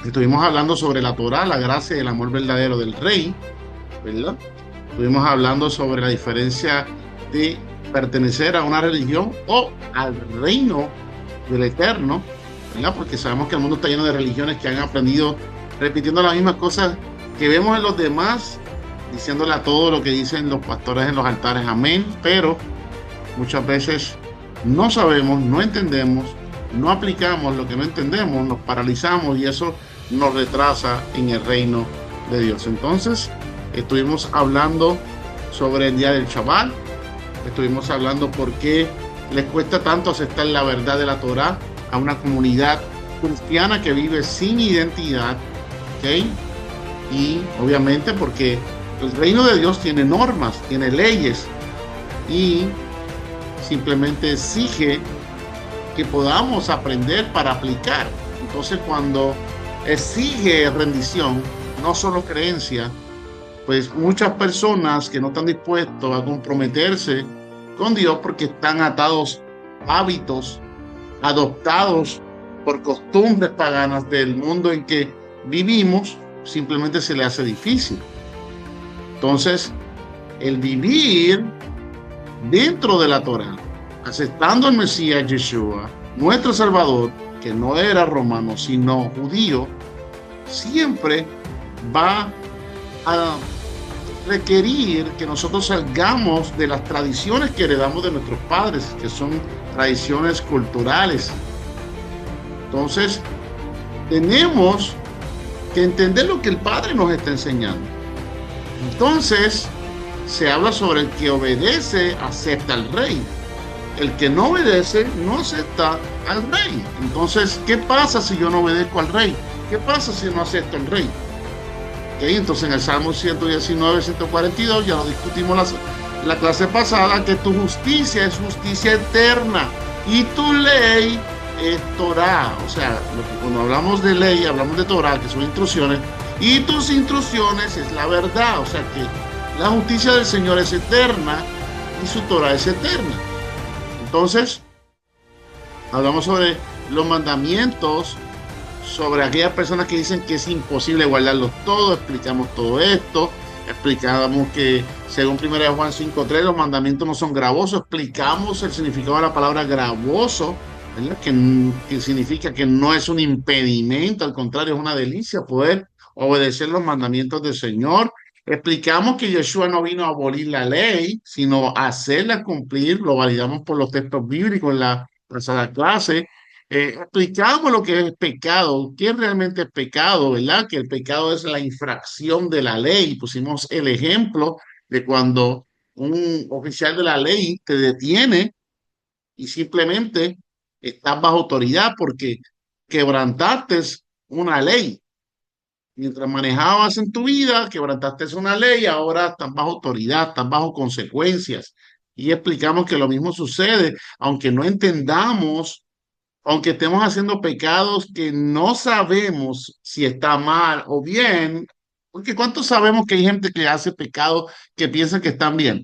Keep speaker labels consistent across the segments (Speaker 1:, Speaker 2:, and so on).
Speaker 1: Estuvimos hablando sobre la Torá, la gracia y el amor verdadero del rey, ¿verdad? Estuvimos hablando sobre la diferencia de pertenecer a una religión o al reino del Eterno, ¿verdad? Porque sabemos que el mundo está lleno de religiones que han aprendido repitiendo las mismas cosas que vemos en los demás, diciéndole a todo lo que dicen los pastores en los altares, amén, pero muchas veces no sabemos, no entendemos, no aplicamos lo que no entendemos, nos paralizamos y eso nos retrasa en el reino de Dios. Entonces, estuvimos hablando sobre el día del Shabbat, estuvimos hablando por qué les cuesta tanto aceptar la verdad de la Torá a una comunidad cristiana que vive sin identidad, ¿ok? Y obviamente porque el reino de Dios tiene normas, tiene leyes y simplemente exige que podamos aprender para aplicar. Entonces, cuando exige rendición, no solo creencia, pues muchas personas que no están dispuestos a comprometerse con Dios porque están atados a hábitos adoptados por costumbres paganas del mundo en que vivimos, simplemente se le hace difícil. Entonces, el vivir dentro de la Torá, aceptando al Mesías Yeshua, nuestro Salvador, que no era romano, sino judío, siempre va a requerir que nosotros salgamos de las tradiciones que heredamos de nuestros padres, que son tradiciones culturales. Entonces, tenemos que entender lo que el Padre nos está enseñando. Entonces, se habla sobre el que obedece, acepta al rey. El que no obedece, no acepta al rey. Entonces, ¿qué pasa si yo no obedezco al rey? ¿Qué pasa si no acepto al rey? Okay, entonces, en el Salmo 119, 142, ya lo discutimos la clase pasada, que tu justicia es justicia eterna y tu ley es Torah. O sea, cuando hablamos de ley, hablamos de Torah, que son instrucciones, y tus instrucciones es la verdad. O sea que la justicia del Señor es eterna y su Torah es eterna. Entonces, hablamos sobre los mandamientos, sobre aquellas personas que dicen que es imposible guardarlos todos, explicamos todo esto, explicamos que según 1 Juan 5:3 los mandamientos no son gravosos, explicamos el significado de la palabra gravoso, ¿verdad? Que significa que no es un impedimento, al contrario, es una delicia poder obedecer los mandamientos del Señor. Explicamos que Yeshua no vino a abolir la ley, sino a hacerla cumplir, lo validamos por los textos bíblicos en la pasada clase. Explicamos lo que es pecado, qué realmente es pecado, ¿verdad? Que el pecado es la infracción de la ley. Pusimos el ejemplo de cuando un oficial de la ley te detiene y simplemente estás bajo autoridad porque quebrantaste una ley. Mientras manejabas en tu vida, quebrantaste una ley, ahora estás bajo autoridad, estás bajo consecuencias. Y explicamos que lo mismo sucede, aunque no entendamos, aunque estemos haciendo pecados que no sabemos si está mal o bien, porque ¿cuántos sabemos que hay gente que hace pecados que piensan que están bien?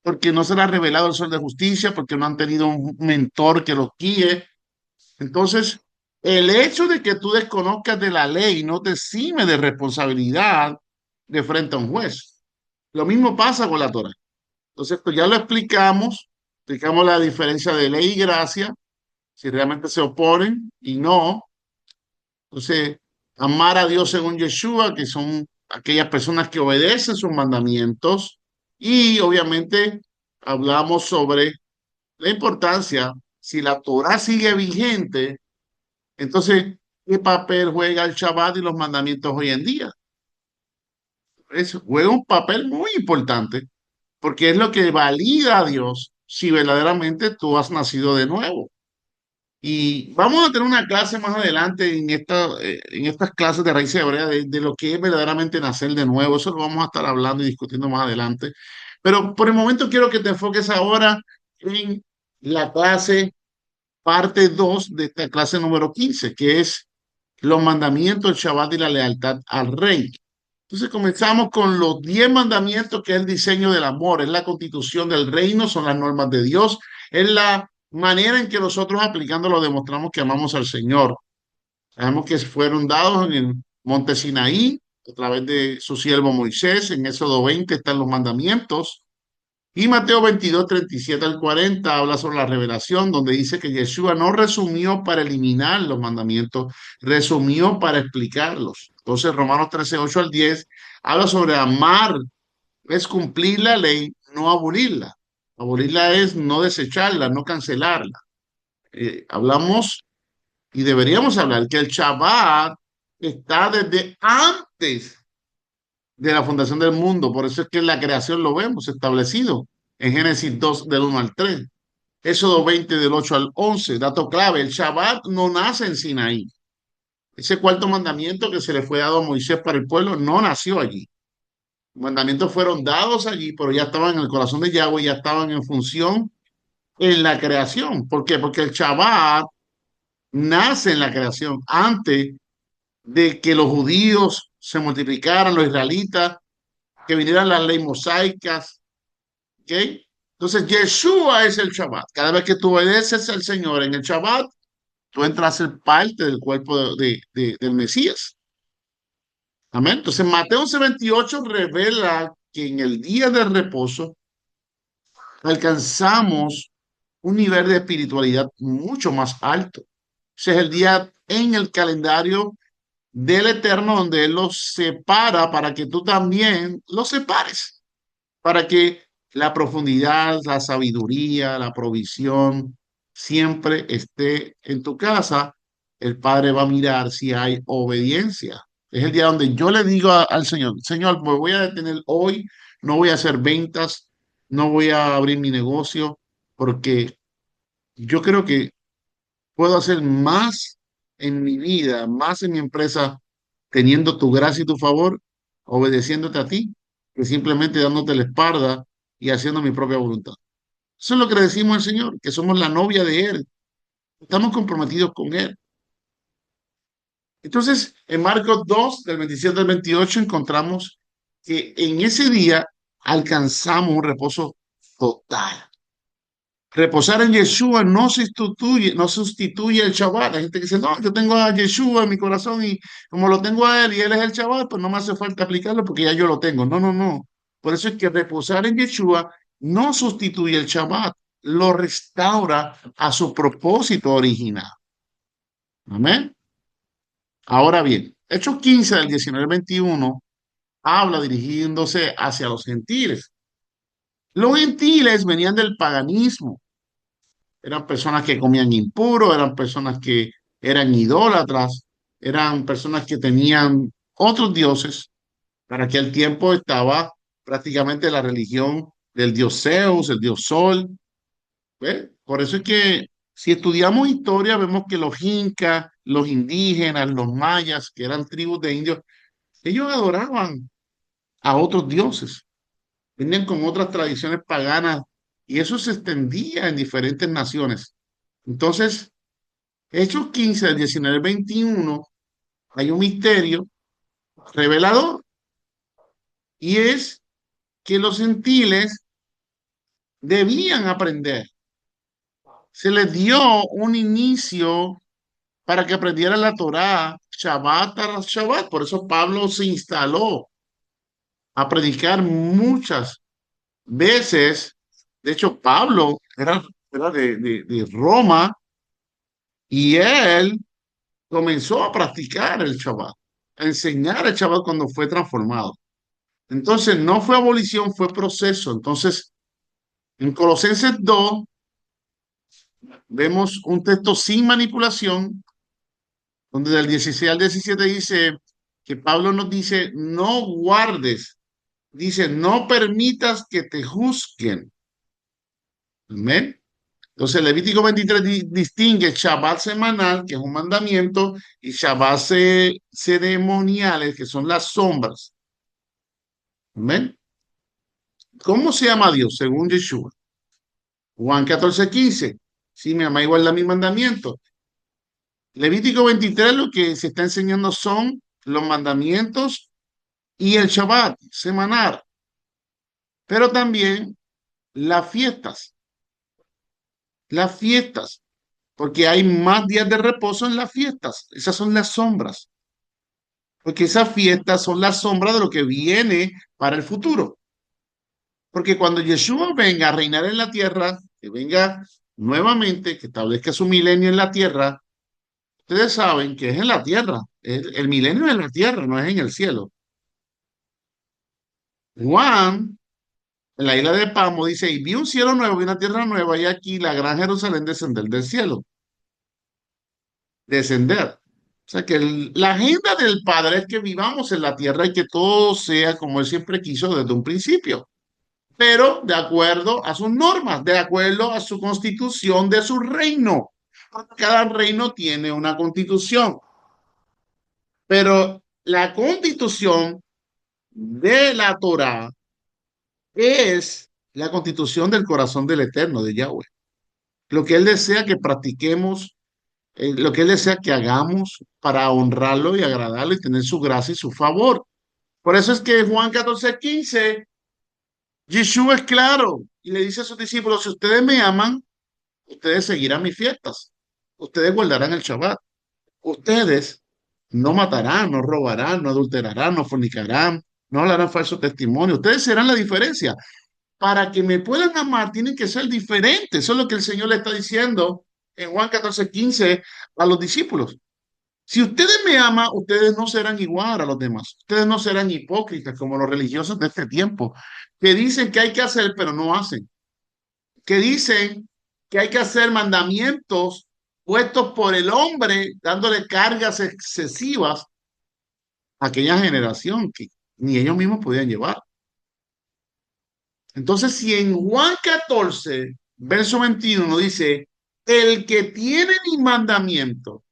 Speaker 1: Porque no se les ha revelado el sol de justicia, porque no han tenido un mentor que los guíe. Entonces, el hecho de que tú desconozcas de la ley no te exime de responsabilidad de frente a un juez. Lo mismo pasa con la Torah. Entonces, pues ya lo explicamos la diferencia de ley y gracia, si realmente se oponen y no. Entonces, amar a Dios según Yeshua, que son aquellas personas que obedecen sus mandamientos. Y obviamente hablamos sobre la importancia, si la Torah sigue vigente, entonces, ¿qué papel juega el Shabbat y los mandamientos hoy en día? Eso juega un papel muy importante, porque es lo que valida a Dios si verdaderamente tú has nacido de nuevo. Y vamos a tener una clase más adelante en estas clases de raíz hebrea de lo que es verdaderamente nacer de nuevo. Eso lo vamos a estar hablando y discutiendo más adelante. Pero por el momento quiero que te enfoques ahora en la clase parte 2 de esta clase número 15, que es los mandamientos, el Shabbat y la lealtad al rey. Entonces comenzamos con los 10 mandamientos, que es el diseño del amor, es la constitución del reino, son las normas de Dios, es la manera en que nosotros aplicándolo demostramos que amamos al Señor. Sabemos que fueron dados en el monte Sinaí a través de su siervo Moisés. En Éxodo 20 están los mandamientos. Y Mateo 22, 37 al 40 habla sobre la revelación, donde dice que Yeshua no resumió para eliminar los mandamientos, resumió para explicarlos. Entonces, Romanos 13, 8 al 10 habla sobre amar, es cumplir la ley, no abolirla. Abolirla es no desecharla, no cancelarla. Hablamos y deberíamos hablar que el Shabbat está desde antes de la fundación del mundo. Por eso es que en la creación lo vemos establecido en Génesis 2 del 1 al 3. Éxodo 20 del 8 al 11. Dato clave, el Shabbat no nace en Sinaí. Ese cuarto mandamiento que se le fue dado a Moisés para el pueblo no nació allí. Los mandamientos fueron dados allí, pero ya estaban en el corazón de Yahweh, ya estaban en función en la creación. ¿Por qué? Porque el Shabbat nace en la creación antes de que los judíos se multiplicaran, los israelitas, que vinieran las leyes mosaicas, ¿ok? Entonces, Yeshua es el Shabbat. Cada vez que tú obedeces al Señor en el Shabbat, tú entras a ser parte del cuerpo del Mesías. Amén. Entonces, Mateo 11:28 revela que en el día del reposo alcanzamos un nivel de espiritualidad mucho más alto. Ese es el día en el calendario del Eterno donde Él los separa para que tú también los separes, para que la profundidad, la sabiduría, la provisión siempre esté en tu casa. El Padre va a mirar si hay obediencia. Es el día donde yo le digo al Señor, Señor, me voy a detener hoy, no voy a hacer ventas, no voy a abrir mi negocio, porque yo creo que puedo hacer más en mi vida, más en mi empresa, teniendo tu gracia y tu favor, obedeciéndote a ti, que simplemente dándote la espalda y haciendo mi propia voluntad. Eso es lo que le decimos al Señor, que somos la novia de Él. Estamos comprometidos con Él. Entonces, en Marcos 2, del 27 al 28, encontramos que en ese día alcanzamos un reposo total. Reposar en Yeshua no sustituye el Shabbat. Hay gente que dice, no, yo tengo a Yeshua en mi corazón y como lo tengo a él y él es el Shabbat, pues no me hace falta aplicarlo porque ya yo lo tengo. No, no, no. Por eso es que reposar en Yeshua no sustituye el Shabbat, lo restaura a su propósito original. Amén. Ahora bien, Hechos 15 del 19 al 21 habla dirigiéndose hacia los gentiles. Los gentiles venían del paganismo. Eran personas que comían impuro, eran personas que eran idólatras, eran personas que tenían otros dioses. Para aquel tiempo estaba prácticamente la religión del dios Zeus, el dios Sol. ¿Ve? Por eso es que si estudiamos historia, vemos que los incas, los indígenas, los mayas, que eran tribus de indios, ellos adoraban a otros dioses, venían con otras tradiciones paganas y eso se extendía en diferentes naciones. Entonces, Hechos 15, del 19 al 21, hay un misterio revelador y es que los gentiles debían aprender. Se les dio un inicio para que aprendieran la Torá, Shabbat tras Shabbat. Por eso Pablo se instaló a predicar muchas veces. De hecho, Pablo era de Roma y él comenzó a practicar el Shabbat, a enseñar el Shabbat cuando fue transformado. Entonces, no fue abolición, fue proceso. Entonces, en Colosenses 2 vemos un texto sin manipulación, donde del 16 al 17 dice que Pablo nos dice, no guardes, dice, no permitas que te juzguen. Amén. Entonces, Levítico 23 distingue Shabbat semanal, que es un mandamiento, y Shabbat ceremoniales, que son las sombras. Amén. ¿Cómo se llama Dios según Yeshua? Juan 14:15. Si me ama, igual a mis mandamientos. Levítico 23 lo que se está enseñando son los mandamientos y el Shabbat semanal, pero también las fiestas. Las fiestas. porque hay más días de reposo en las fiestas. Esas son las sombras, porque esas fiestas son las sombras de lo que viene para el futuro. Porque cuando Yeshua venga a reinar en la tierra, que venga nuevamente, que establezca su milenio en la tierra, ustedes saben que es en la tierra. El milenio es en la tierra, no es en el cielo. Juan, en la isla de Pamo, dice, y vi un cielo nuevo y una tierra nueva, y aquí la gran Jerusalén descender del cielo. Descender. O sea que la agenda del Padre es que vivamos en la tierra y que todo sea como Él siempre quiso desde un principio, pero de acuerdo a sus normas, de acuerdo a su constitución de su reino. Cada reino tiene una constitución, pero la constitución de la Torá es la constitución del corazón del Eterno, de Yahweh. Lo que Él desea que practiquemos, lo que Él desea que hagamos para honrarlo y agradarlo y tener su gracia y su favor. Por eso es que Juan 14:15, Yeshua es claro y le dice a sus discípulos, si ustedes me aman, ustedes seguirán mis fiestas, ustedes guardarán el Shabbat, ustedes no matarán, no robarán, no adulterarán, no fornicarán, no hablarán falso testimonio, ustedes serán la diferencia. Para que me puedan amar, tienen que ser diferentes. Eso es lo que el Señor le está diciendo en Juan 14:15 a los discípulos. Si ustedes me aman, ustedes no serán igual a los demás. Ustedes no serán hipócritas como los religiosos de este tiempo, que dicen que hay que hacer, pero no hacen. Que dicen que hay que hacer mandamientos puestos por el hombre, dándole cargas excesivas a aquella generación que ni ellos mismos podían llevar. Entonces, si en Juan 14, verso 21 dice, el que tiene mi mandamiento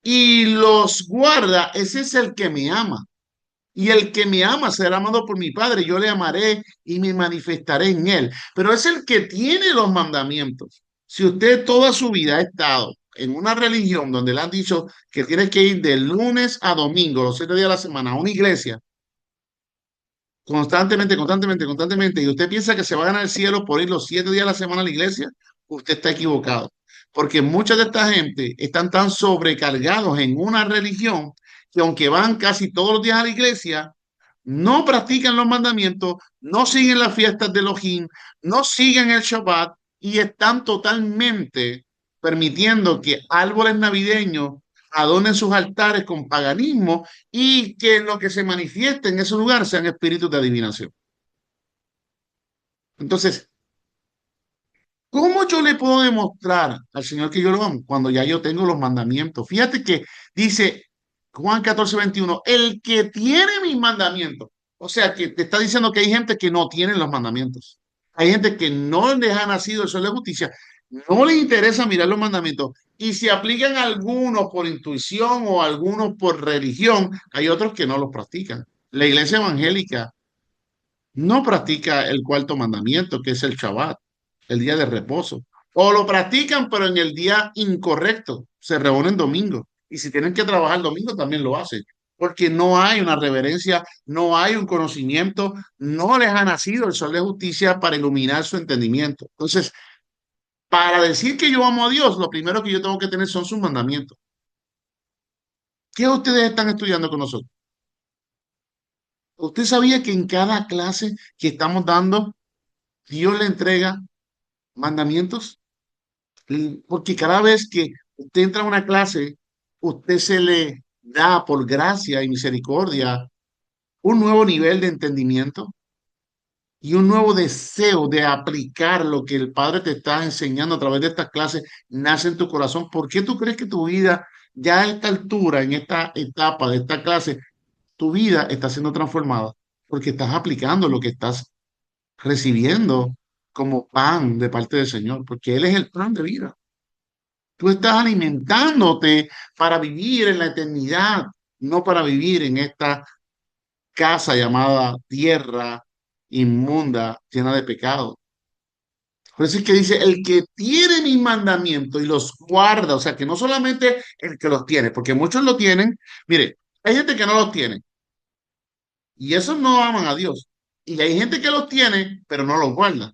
Speaker 1: y los guarda, ese es el que me ama. Y el que me ama será amado por mi Padre. Yo le amaré y me manifestaré en él. Pero es el que tiene los mandamientos. Si usted toda su vida ha estado en una religión donde le han dicho que tiene que ir de lunes a domingo, los 7 días de la semana, a una iglesia, constantemente, y usted piensa que se va a ganar el cielo por ir los 7 días a la semana a la iglesia, usted está equivocado. Porque mucha de esta gente están tan sobrecargados en una religión que aunque van casi todos los días a la iglesia, no practican los mandamientos, no siguen las fiestas de Elohim, no siguen el Shabbat y están totalmente permitiendo que árboles navideños adornen sus altares con paganismo y que lo que se manifieste en ese lugar sean espíritus de adivinación. Entonces, ¿cómo yo le puedo demostrar al Señor que yo lo amo cuando ya yo tengo los mandamientos? Fíjate que dice Juan 14:21, el que tiene mis mandamientos. O sea, que te está diciendo que hay gente que no tiene los mandamientos. Hay gente que no les ha nacido el sol de justicia, no les interesa mirar los mandamientos. Y si aplican algunos por intuición o algunos por religión, hay otros que no los practican. La iglesia evangélica no practica el cuarto mandamiento, que es el Shabbat, el día de reposo. O lo practican, pero en el día incorrecto. Se reúnen domingo. Y si tienen que trabajar domingo, también lo hacen. Porque no hay una reverencia, no hay un conocimiento, no les ha nacido el sol de justicia para iluminar su entendimiento. Entonces, para decir que yo amo a Dios, lo primero que yo tengo que tener son sus mandamientos. ¿Qué ustedes están estudiando con nosotros? ¿Usted sabía que en cada clase que estamos dando, Dios le entrega mandamientos? Porque cada vez que usted entra a una clase, usted se le da por gracia y misericordia un nuevo nivel de entendimiento y un nuevo deseo de aplicar lo que el Padre te está enseñando a través de estas clases, nace en tu corazón. ¿Por qué tú crees que tu vida, ya a esta altura, en esta etapa de esta clase, tu vida está siendo transformada? Porque estás aplicando lo que estás recibiendo como pan de parte del Señor, porque Él es el pan de vida. Tú estás alimentándote para vivir en la eternidad, no para vivir en esta casa llamada tierra inmunda, llena de pecado. Por eso es que dice, el que tiene mis mandamientos y los guarda, o sea, que no solamente el que los tiene, porque muchos lo tienen, mire, hay gente que no los tiene y esos no aman a Dios. Y hay gente que los tiene, pero no los guarda.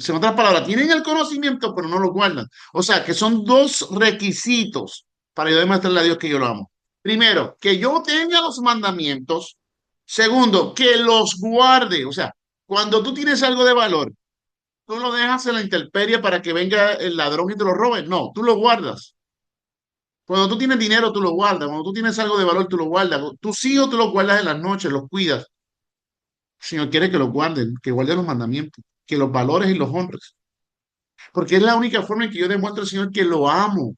Speaker 1: En otras palabras, tienen el conocimiento, pero no lo guardan. O sea, que son dos requisitos para yo demostrarle a Dios que yo lo amo. Primero, que yo tenga los mandamientos. Segundo, que los guarde. O sea, cuando tú tienes algo de valor, tú lo dejas en la intemperie para que venga el ladrón y te lo robe. No, tú lo guardas. Cuando tú tienes dinero, tú lo guardas. Cuando tú tienes algo de valor, tú lo guardas. Tus hijos, tú los guardas en las noches, los cuidas. El Señor quiere que los guarden, que guarden los mandamientos, que los valores y los honres. Porque es la única forma en que yo demuestro al Señor que lo amo.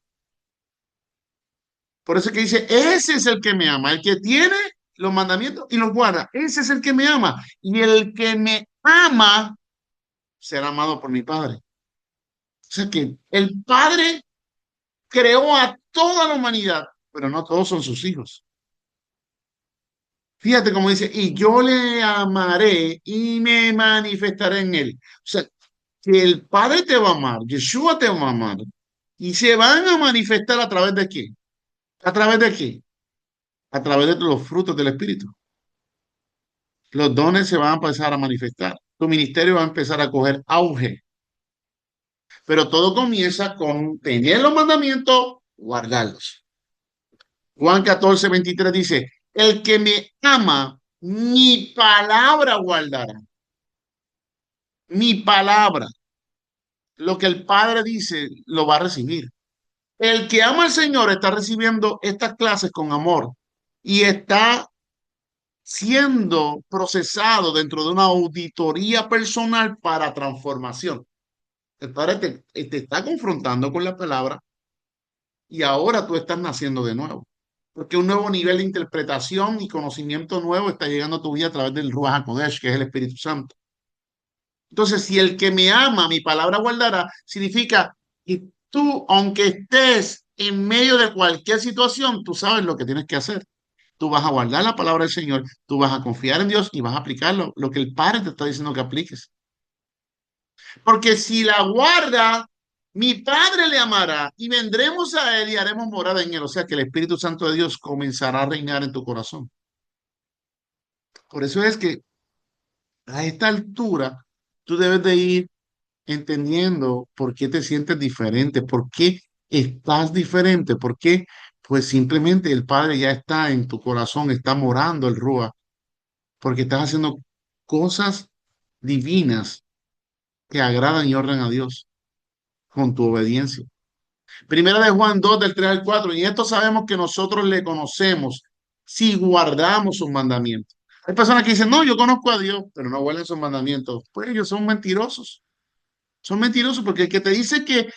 Speaker 1: Por eso es que dice, ese es el que me ama, el que tiene los mandamientos y los guarda. Ese es el que me ama. Y el que me ama será amado por mi Padre. O sea que el Padre creó a toda la humanidad, pero no todos son sus hijos. Fíjate cómo dice, y yo le amaré y me manifestaré en él. O sea, que el Padre te va a amar, Yeshua te va a amar, y se van a manifestar a través de qué. ¿A través de qué? A través de los frutos del Espíritu. Los dones se van a empezar a manifestar. Tu ministerio va a empezar a coger auge. Pero todo comienza con tener los mandamientos, guardarlos. Juan 14:23 dice, el que me ama, mi palabra guardará. Mi palabra. Lo que el Padre dice, lo va a recibir. El que ama al Señor está recibiendo estas clases con amor y está siendo procesado dentro de una auditoría personal para transformación. El Padre te está confrontando con la palabra y ahora tú estás naciendo de nuevo. Porque un nuevo nivel de interpretación y conocimiento nuevo está llegando a tu vida a través del Ruach HaKodesh, que es el Espíritu Santo. Entonces, si el que me ama, mi palabra guardará, significa que tú, aunque estés en medio de cualquier situación, tú sabes lo que tienes que hacer. Tú vas a guardar la palabra del Señor, tú vas a confiar en Dios y vas a aplicarlo, lo que el Padre te está diciendo que apliques. Porque si la guarda, mi Padre le amará y vendremos a él y haremos morada en él. O sea que el Espíritu Santo de Dios comenzará a reinar en tu corazón. Por eso es que a esta altura tú debes de ir entendiendo por qué te sientes diferente, por qué estás diferente, por qué pues simplemente el Padre ya está en tu corazón, está morando el Rúa, porque estás haciendo cosas divinas que agradan y honran a Dios con tu obediencia. Primera de Juan 2 del 3 al 4. Y esto sabemos que nosotros le conocemos si guardamos sus mandamientos. Hay personas que dicen, no, yo conozco a Dios, pero no guardan sus mandamientos. Pues ellos son mentirosos. Son mentirosos porque el que te dice que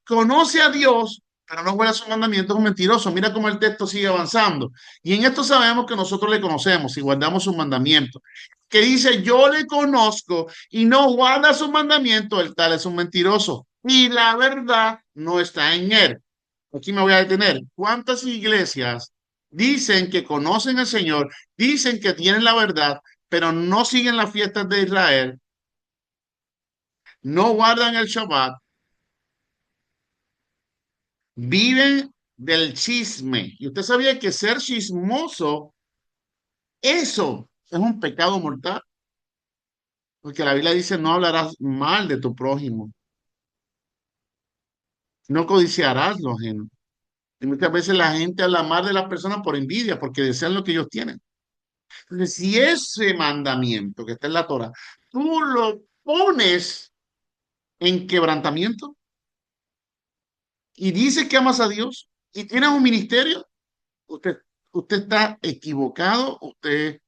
Speaker 1: conoce a Dios, pero no guarda sus mandamientos es un mentiroso. Mira cómo el texto sigue avanzando. Y en esto sabemos que nosotros le conocemos si guardamos sus mandamientos. Que dice, yo le conozco y no guarda sus mandamientos, el tal es un mentiroso. Y la verdad no está en él. Aquí me voy a detener. ¿Cuántas iglesias dicen que conocen al Señor, dicen que tienen la verdad, pero no siguen las fiestas de Israel, no guardan el Shabbat, viven del chisme? Y usted sabía que ser chismoso, eso es un pecado mortal, porque la Biblia dice no hablarás mal de tu prójimo, no codiciarás lo ajeno. Y muchas veces la gente habla mal de las personas por envidia, porque desean lo que ellos tienen. Entonces, si ese mandamiento que está en la Torah, tú lo pones en quebrantamiento y dices que amas a Dios y tienes un ministerio, usted, usted está equivocado, usted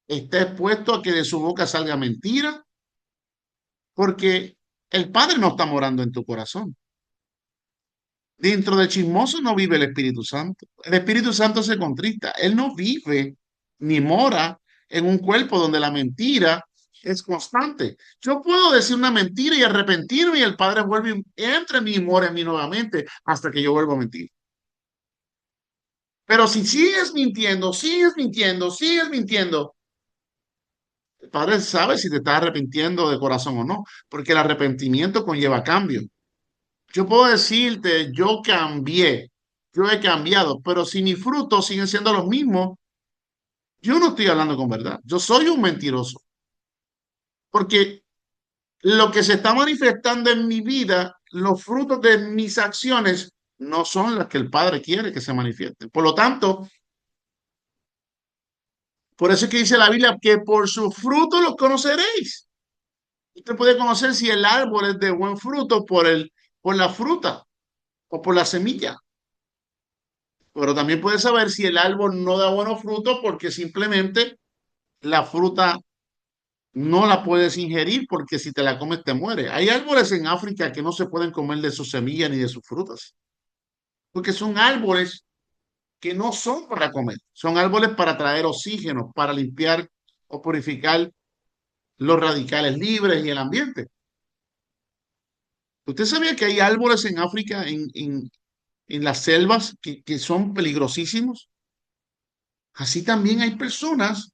Speaker 1: está expuesto a que de su boca salga mentira, porque el Padre no está morando en tu corazón. Dentro del chismoso no vive el Espíritu Santo. El Espíritu Santo se contrista. Él no vive ni mora en un cuerpo donde la mentira es constante. Yo puedo decir una mentira y arrepentirme y el Padre vuelve, entra en mí y mora en mí nuevamente hasta que yo vuelva a mentir. Pero si sigues mintiendo, sigues mintiendo, sigues mintiendo, el Padre sabe si te estás arrepintiendo de corazón o no, porque el arrepentimiento conlleva cambio. Yo puedo decirte, yo cambié, yo he cambiado, pero si mis frutos siguen siendo los mismos, yo no estoy hablando con verdad. Yo soy un mentiroso. Porque Lo que se está manifestando en mi vida, los frutos de mis acciones, no son las que el Padre quiere que se manifiesten. Por lo tanto, por eso es que dice la Biblia que por su fruto los conoceréis. Usted puede conocer si el árbol es de buen fruto por la fruta o por la semilla. Pero también puede saber si el árbol no da buenos frutos porque simplemente la fruta no la puedes ingerir porque si te la comes te muere. Hay árboles en África que no se pueden comer de sus semillas ni de sus frutas, porque son árboles que no son para comer, son árboles para traer oxígeno, para limpiar o purificar los radicales libres y el ambiente. ¿Usted sabía que hay árboles en África, en las selvas, que son peligrosísimos? Así también hay personas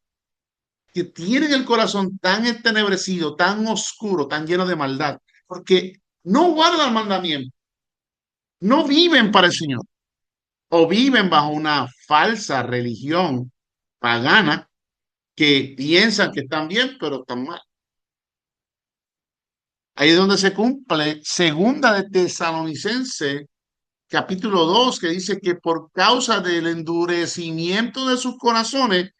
Speaker 1: que tienen el corazón tan entenebrecido, tan oscuro, tan lleno de maldad, porque no guardan el mandamiento, no viven para el Señor, o viven bajo una falsa religión pagana que piensan que están bien, pero están mal. Ahí es donde se cumple segunda de Tesalonicense, capítulo 2 que dice que por causa del endurecimiento de sus corazones,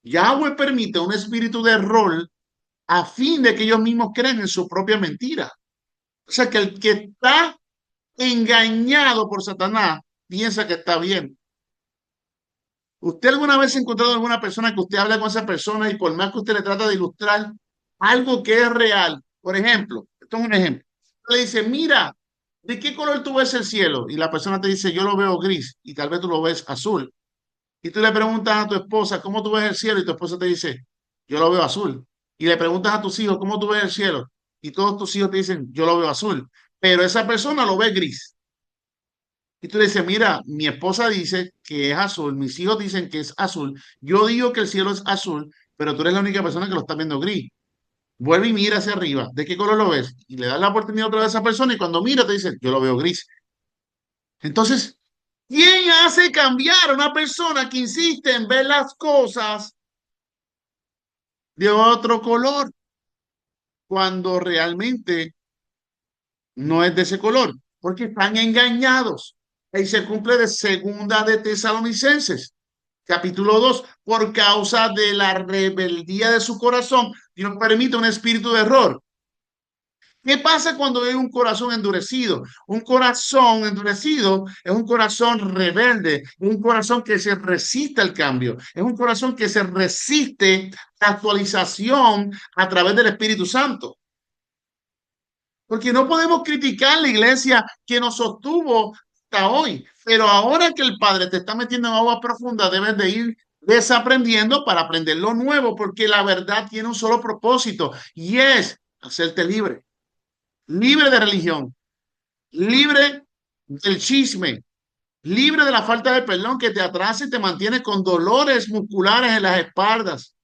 Speaker 1: Yahweh permite un espíritu de error a fin de que ellos mismos creen en su propia mentira. O sea que el que está engañado por Satanás piensa que está bien. ¿Usted alguna vez ha encontrado alguna persona que usted habla con esa persona y por más que usted le trata de ilustrar algo que es real? Por ejemplo, esto es un ejemplo. Le dice, mira, ¿de qué color tú ves el cielo? Y la persona te dice, yo lo veo gris y tal vez tú lo ves azul. Y tú le preguntas a tu esposa, ¿cómo tú ves el cielo? Y tu esposa te dice, yo lo veo azul. Y le preguntas a tus hijos, ¿cómo tú ves el cielo? Y todos tus hijos te dicen, yo lo veo azul. Pero esa persona lo ve gris. Y tú le dices, mira, mi esposa dice que es azul, mis hijos dicen que es azul, yo digo que el cielo es azul, pero tú eres la única persona que lo está viendo gris. Vuelve y mira hacia arriba, ¿de qué color lo ves? Y le das la oportunidad otra vez a esa persona y cuando mira te dice, yo lo veo gris. Entonces, ¿quién hace cambiar a una persona que insiste en ver las cosas de otro color cuando realmente no es de ese color? Porque están engañados. Ahí se cumple de segunda de Tesalonicenses. Capítulo 2 por causa de la rebeldía de su corazón, Dios permite un espíritu de error. ¿Qué pasa cuando hay un corazón endurecido? Un corazón endurecido es un corazón rebelde, un corazón que se resiste al cambio, es un corazón que se resiste a la actualización a través del Espíritu Santo. Porque no podemos criticar la iglesia que nos sostuvo hasta hoy, pero ahora que el Padre te está metiendo en agua profunda, debes de ir desaprendiendo para aprender lo nuevo, porque la verdad tiene un solo propósito y es hacerte libre, libre de religión, libre del chisme, libre de la falta de perdón que te atrasa y te mantiene con dolores musculares en las espaldas,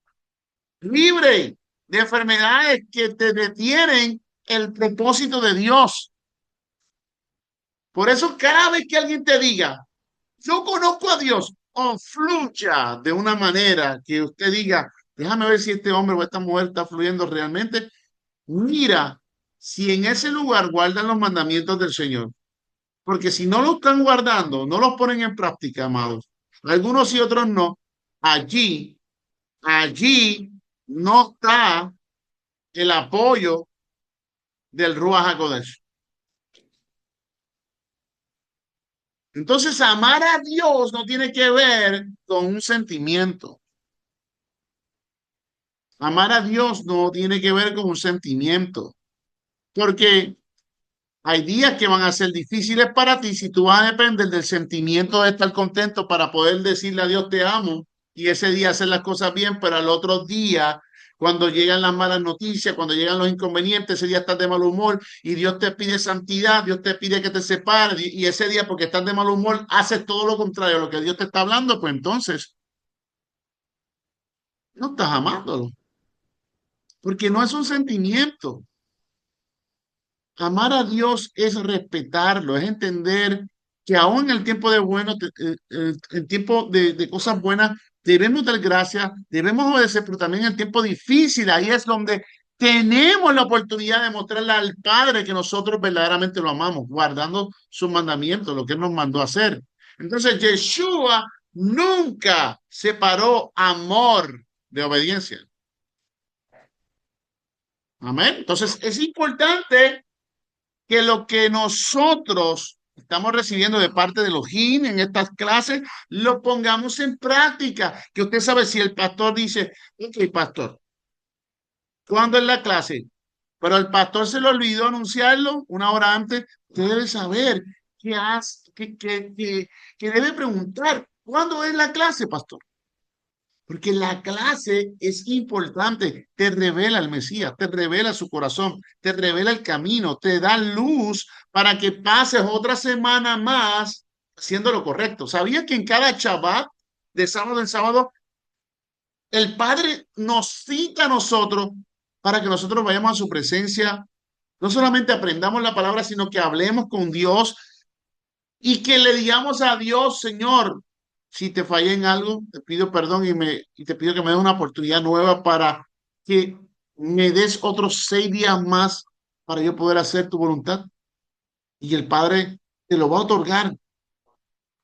Speaker 1: libre de enfermedades que te detienen el propósito de Dios. Por eso cada vez que alguien te diga, yo conozco a Dios, o fluya de una manera que usted diga, déjame ver si este hombre o esta mujer está fluyendo realmente, mira si en ese lugar guardan los mandamientos del Señor. Porque si no lo están guardando, no los ponen en práctica, amados, algunos y otros no, allí, allí no está el apoyo del Ruach HaKodesh. Entonces, amar a Dios no tiene que ver con un sentimiento. Amar a Dios no tiene que ver con un sentimiento, porque hay días que van a ser difíciles para ti si tú vas a depender del sentimiento de estar contento para poder decirle a Dios te amo y ese día hacer las cosas bien, pero al otro día, cuando llegan las malas noticias, cuando llegan los inconvenientes, ese día estás de mal humor y Dios te pide santidad, Dios te pide que te separes y ese día porque estás de mal humor haces todo lo contrario a lo que Dios te está hablando, pues entonces no estás amándolo, porque no es un sentimiento. Amar a Dios es respetarlo, es entender que aún en el tiempo de bueno, en tiempo de cosas buenas, debemos dar gracias, debemos obedecer, pero también en el tiempo difícil, ahí es donde tenemos la oportunidad de mostrarle al Padre que nosotros verdaderamente lo amamos, guardando sus mandamientos, lo que Él nos mandó a hacer. Entonces, Yeshua nunca separó amor de obediencia. Amén. Entonces, es importante que lo que nosotros estamos recibiendo de parte de Elohim en estas clases, lo pongamos en práctica. Que usted sabe si el pastor dice, ok, pastor, ¿cuándo es la clase? Pero el pastor se le olvidó anunciarlo una hora antes. Usted debe saber qué hace, que debe preguntar, ¿cuándo es la clase, pastor? Porque la clase es importante, te revela el Mesías, te revela su corazón, te revela el camino, te da luz para que pases otra semana más haciendo lo correcto. ¿Sabía que en cada Shabbat, de sábado en sábado, el Padre nos cita a nosotros para que nosotros vayamos a su presencia? No solamente aprendamos la palabra, sino que hablemos con Dios y que le digamos a Dios, Señor, si te fallé en algo, te pido perdón y te pido que me des una oportunidad nueva para que me des otros 6 días más para yo poder hacer tu voluntad. Y el Padre te lo va a otorgar,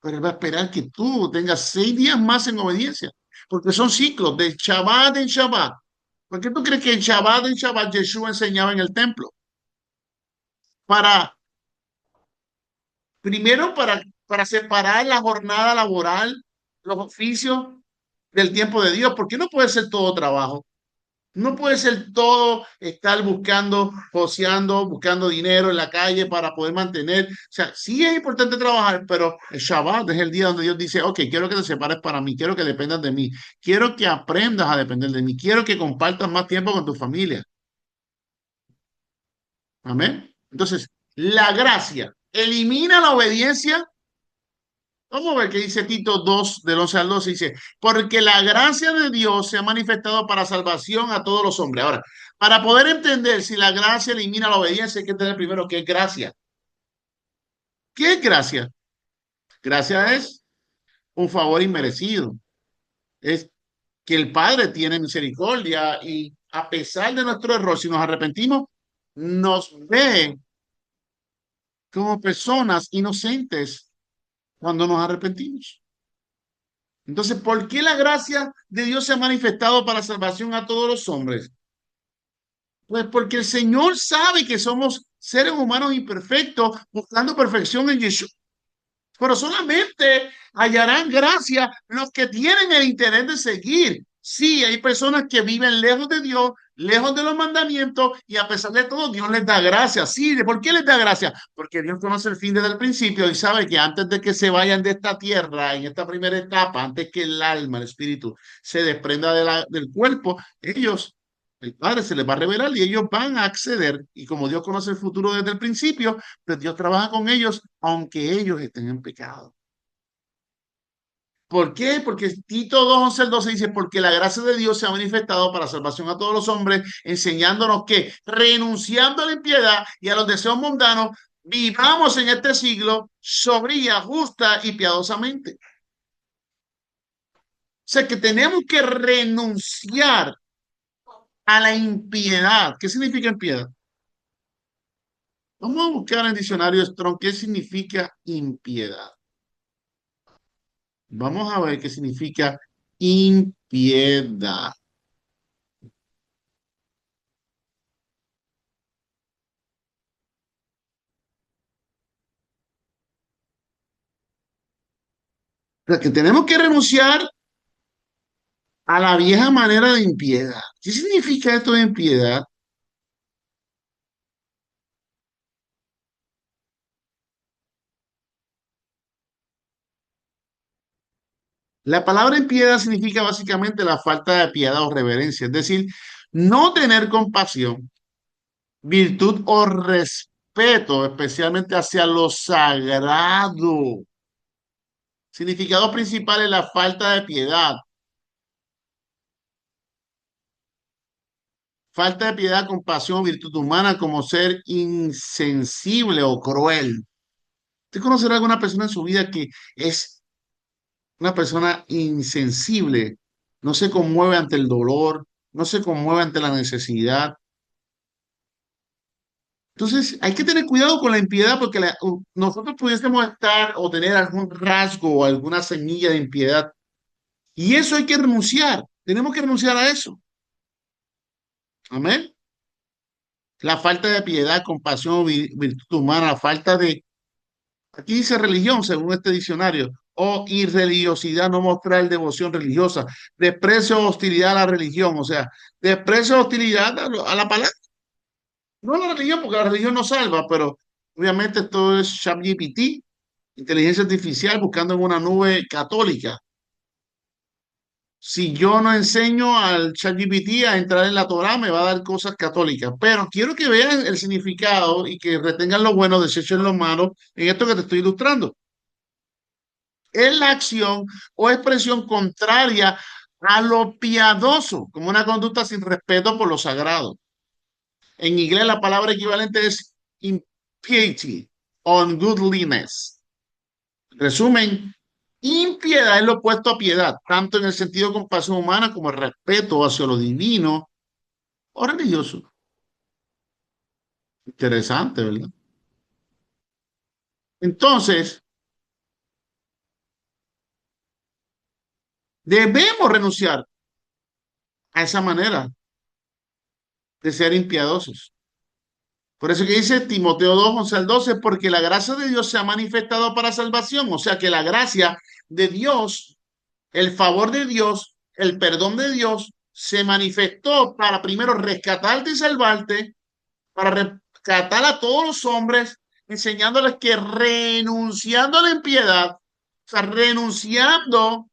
Speaker 1: pero Él va a esperar que tú tengas 6 días más en obediencia, porque son ciclos de Shabbat en Shabbat. ¿Por qué tú crees que en Shabbat Yeshua enseñaba en el templo? Para Primero, para separar la jornada laboral, los oficios del tiempo de Dios, porque no puede ser todo trabajo. No puede ser todo estar buscando, joseando, buscando dinero en la calle para poder mantener. O sea, sí es importante trabajar, pero el Shabbat es el día donde Dios dice, ok, quiero que te separes para mí, quiero que dependas de mí, quiero que aprendas a depender de mí, quiero que compartas más tiempo con tu familia. Amén. Entonces, la gracia elimina la obediencia. Vamos a ver qué dice Tito 2, del 11 al 12, dice, porque la gracia de Dios se ha manifestado para salvación a todos los hombres. Ahora, para poder entender si la gracia elimina la obediencia, hay que entender primero qué es gracia. ¿Qué es gracia? Gracia es un favor inmerecido. Es que el Padre tiene misericordia y a pesar de nuestro error, si nos arrepentimos, nos ve como personas inocentes cuando nos arrepentimos. Entonces, ¿por qué la gracia de Dios se ha manifestado para salvación a todos los hombres? Pues porque el Señor sabe que somos seres humanos imperfectos buscando perfección en Yeshua. Pero solamente hallarán gracia los que tienen el interés de seguir. Sí, hay personas que viven lejos de Dios, lejos de los mandamientos, y a pesar de todo, Dios les da gracia. Sí, ¿por qué les da gracia? Porque Dios conoce el fin desde el principio y sabe que antes de que se vayan de esta tierra, en esta primera etapa, antes que el alma, el espíritu, se desprenda del cuerpo, ellos, el Padre se les va a revelar y ellos van a acceder. Y como Dios conoce el futuro desde el principio, pues Dios trabaja con ellos, aunque ellos estén en pecado. ¿Por qué? Porque Tito 2, 11 al 12 dice, porque la gracia de Dios se ha manifestado para salvación a todos los hombres, enseñándonos que, renunciando a la impiedad y a los deseos mundanos, vivamos en este siglo sobria, justa y piadosamente. O sea que tenemos que renunciar a la impiedad. ¿Qué significa impiedad? Vamos a buscar en el diccionario Strong qué significa impiedad. Vamos a ver qué significa impiedad. O sea, que tenemos que renunciar a la vieja manera de impiedad. ¿Qué significa esto de impiedad? La palabra impiedad significa básicamente la falta de piedad o reverencia, es decir, no tener compasión, virtud o respeto, especialmente hacia lo sagrado. Significado principal es la falta de piedad. Falta de piedad, compasión, virtud humana como ser insensible o cruel. ¿Usted conocerá alguna persona en su vida que es una persona insensible? No se conmueve ante el dolor, no se conmueve ante la necesidad. Entonces, hay que tener cuidado con la impiedad porque nosotros pudiésemos estar o tener algún rasgo o alguna semilla de impiedad. Y eso hay que renunciar. Tenemos que renunciar a eso. Amén. La falta de piedad, compasión, virtud humana, la falta de, aquí dice religión, según este diccionario, o irreligiosidad, no mostrar devoción religiosa, desprecio o hostilidad a la religión, o sea, desprecio o hostilidad a la palabra, no a la religión, porque la religión no salva, pero obviamente todo es ChatGPT, inteligencia artificial buscando en una nube católica. Si yo no enseño al ChatGPT a entrar en la Torá, me va a dar cosas católicas. Pero quiero que vean el significado y que retengan lo bueno, desechen lo malo en esto que te estoy ilustrando. Es la acción o expresión contraria a lo piadoso, como una conducta sin respeto por lo sagrado. En inglés la palabra equivalente es impiety, ungodliness. Resumen, impiedad es lo opuesto a piedad, tanto en el sentido de compasión humana como el respeto hacia lo divino o religioso. Interesante, ¿verdad? Entonces, debemos renunciar a esa manera de ser impiedosos. Por eso que dice Timoteo 2, 11 al 12, porque la gracia de Dios se ha manifestado para salvación. O sea que la gracia de Dios, el favor de Dios, el perdón de Dios, se manifestó para primero rescatarte y salvarte, para rescatar a todos los hombres, enseñándoles que renunciando a la impiedad, o sea, renunciando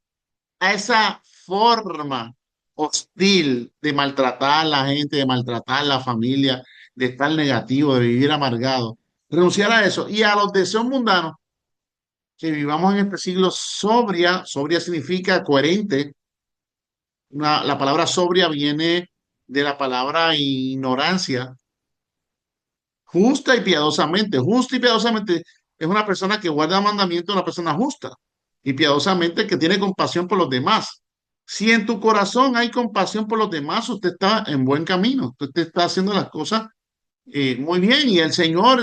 Speaker 1: a esa forma hostil de maltratar a la gente, de maltratar a la familia, de estar negativo, de vivir amargado. Renunciar a eso y a los deseos mundanos, que vivamos en este siglo sobria. Sobria significa coherente. La palabra sobria viene de la palabra ignorancia. Justa y piadosamente. Justa y piadosamente es una persona que guarda mandamientos, una persona justa. Y piadosamente que tiene compasión por los demás. Si en tu corazón hay compasión por los demás, usted está en buen camino. Usted está haciendo las cosas muy bien y el Señor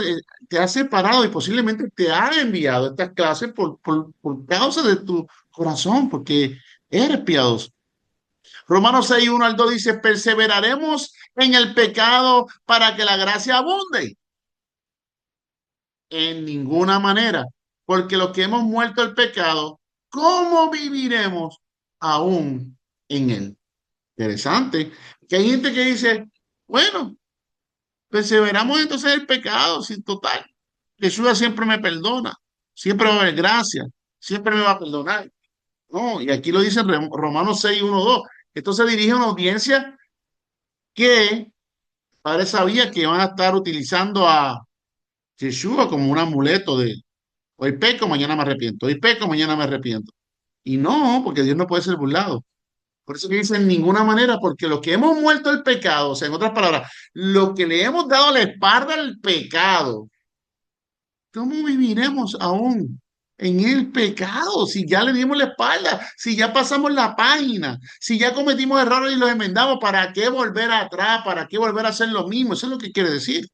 Speaker 1: te ha separado y posiblemente te ha enviado a estas clases por causa de tu corazón, porque eres piadoso. Romanos 6, 1 al 2 dice, perseveraremos en el pecado para que la gracia abunde. En ninguna manera, porque los que hemos muerto al pecado, ¿cómo viviremos aún en él? Interesante, que hay gente que dice, bueno, perseveramos entonces en el pecado, sin total. Jesús siempre me perdona, siempre va a haber gracia, siempre me va a perdonar. No, y aquí lo dice Romanos 6, 1, 2. Esto se dirige a una audiencia que padre sabía que iban a estar utilizando a Yeshua como un amuleto de hoy peco, mañana me arrepiento, hoy peco, mañana me arrepiento. Y no, porque Dios no puede ser burlado. Por eso que dice en ninguna manera, porque los que hemos muerto el pecado, o sea, en otras palabras, lo que le hemos dado la espalda al pecado, ¿cómo viviremos aún en el pecado? Si ya le dimos la espalda, si ya pasamos la página, si ya cometimos errores y los enmendamos, ¿para qué volver atrás? ¿Para qué volver a hacer lo mismo? Eso es lo que quiere decir.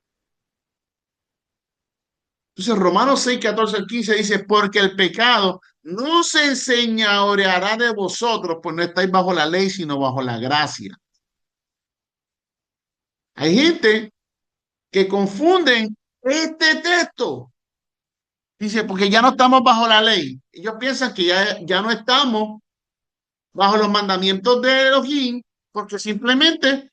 Speaker 1: Entonces, Romanos 6, 14 al 15 dice, porque el pecado no se enseñoreará de vosotros, pues no estáis bajo la ley, sino bajo la gracia. Hay gente que confunden este texto. Dice, porque ya no estamos bajo la ley. Ellos piensan que ya no estamos bajo los mandamientos de Elohim, porque simplemente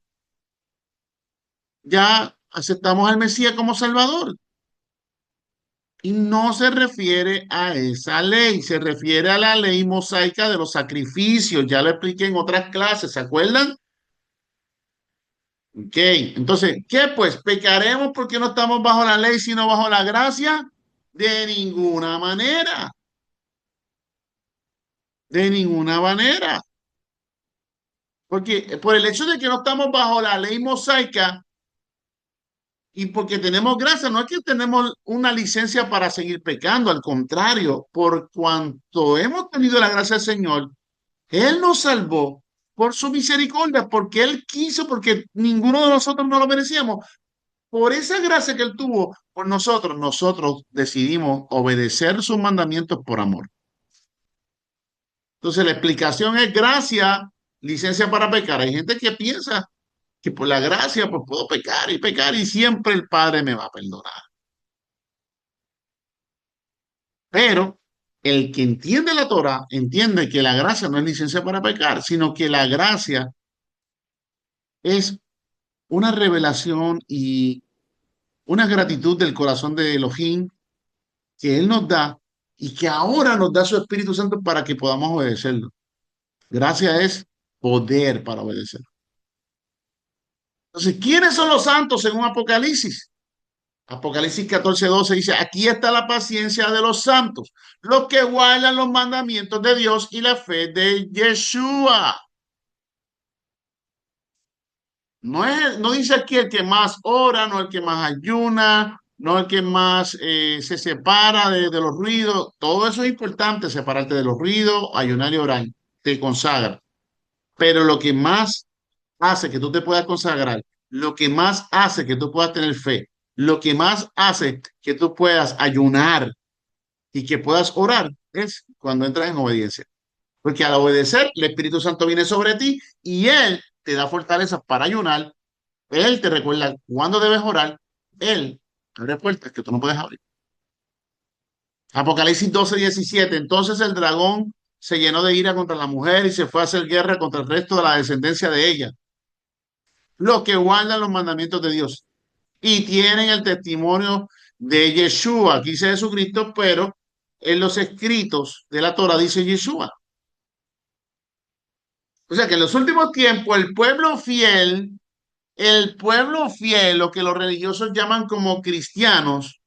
Speaker 1: ya aceptamos al Mesías como Salvador. Y no se refiere a esa ley, se refiere a la ley mosaica de los sacrificios. Ya lo expliqué en otras clases, ¿se acuerdan? Ok, entonces, ¿qué pues? ¿Pecaremos porque no estamos bajo la ley, sino bajo la gracia? De ninguna manera, de ninguna manera. Porque por el hecho de que no estamos bajo la ley mosaica y porque tenemos gracia, no es que tenemos una licencia para seguir pecando, al contrario, por cuanto hemos tenido la gracia del Señor, Él nos salvó por su misericordia, porque Él quiso, porque ninguno de nosotros no lo merecíamos. Por esa gracia que él tuvo por nosotros, nosotros decidimos obedecer sus mandamientos por amor. Entonces la explicación es gracia, licencia para pecar. Hay gente que piensa que por la gracia pues puedo pecar y siempre el Padre me va a perdonar. Pero el que entiende la Torah entiende que la gracia no es licencia para pecar, sino que la gracia es una revelación y una gratitud del corazón de Elohim que Él nos da y que ahora nos da su Espíritu Santo para que podamos obedecerlo. Gracia es poder para obedecer. Entonces, ¿quiénes son los santos según Apocalipsis? Apocalipsis 14:12 dice, aquí está la paciencia de los santos, los que guardan los mandamientos de Dios y la fe de Yeshua. No dice aquí el que más ora, no el que más ayuna, no el que más se separa de los ruidos. Todo eso es importante, separarte de los ruidos, ayunar y orar, te consagra. Pero lo que más hace que tú te puedas consagrar, lo que más hace que tú puedas tener fe, lo que más hace que tú puedas ayunar y que puedas orar es cuando entras en obediencia. Porque al obedecer, el Espíritu Santo viene sobre ti y Él te da fortaleza para ayunar. Él te recuerda cuándo debes orar. Él abre puertas que tú no puedes abrir. Apocalipsis 12:17. Entonces el dragón se llenó de ira contra la mujer y se fue a hacer guerra contra el resto de la descendencia de ella, los que guardan los mandamientos de Dios y tienen el testimonio de Yeshua. Aquí dice Jesucristo, pero en los escritos de la Torah dice Yeshua. O sea que en los últimos tiempos el pueblo fiel, lo que los religiosos llaman como cristianos,